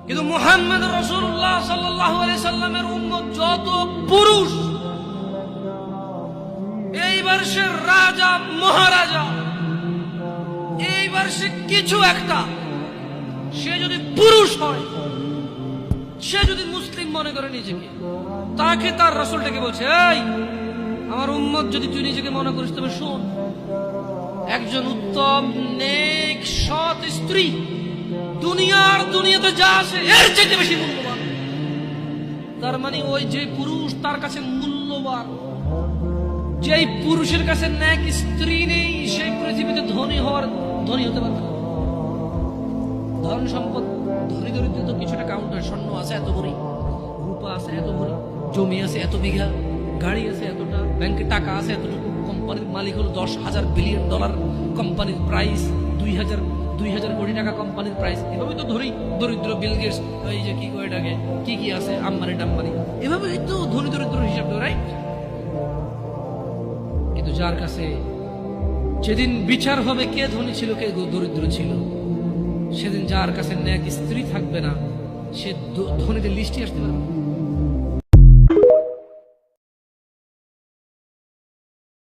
কিন্তু মুহাম্মদ রাসূলুল্লাহ সাল্লাল্লাহু আলাইহি সাল্লামের উম্মত যত পুরুষ, এইবার সে রাজা মহারাজা, এইবার সে কিছু একটা, সে যদি পুরুষ হয়, সে যদি মুসলিম মনে করে নিজেকে, তাকে তার রাসূলটাকে বলছে, এই আমার উম্মত যদি তুই নিজেকে মনে করিস তবে শোন, একজন উত্তম নেক সৎ স্ত্রী দুনিয়াতে যা আছে এর চাইতে বেশি মূল্যবান। তার মানে ওই যে পুরুষ তার কাছে মূল্যবান, যেই পুরুষের কাছে নেক স্ত্রী নেই সেই পৃথিবীতে ধনী হতে পারবে না। ধন সম্পদ, ধনী দরিদ্র তো কিছুটা কাউন্টার, স্বর্ণ আছে এত ভরি, রূপা আছে এত ভরি, জমি আছে এত বিঘা, গাড়ি আছে এতটা, ব্যাংকে টাকা আছে এতটুকু, কোম্পানির মালিক হলো $10,000 বিলিয়ন, কোম্পানির প্রাইস 2,000 কোটি টাকা কোম্পানির প্রাইস। এভাবে তো দরিদ্র বিল গেটস, এই যে কি এটাকে কি আছে, আম্বানি টাম্বানি, এভাবে তো ধনী দরিদ্র হিসাব, রাইট? কিন্তু যার কাছে যেদিন বিচার হবে কে ধনী ছিল কে দরিদ্র ছিল, সেদিন যার কাছে নেক স্ত্রী থাকবে না, সে ধনীদের লিস্টে আসতে পারবে।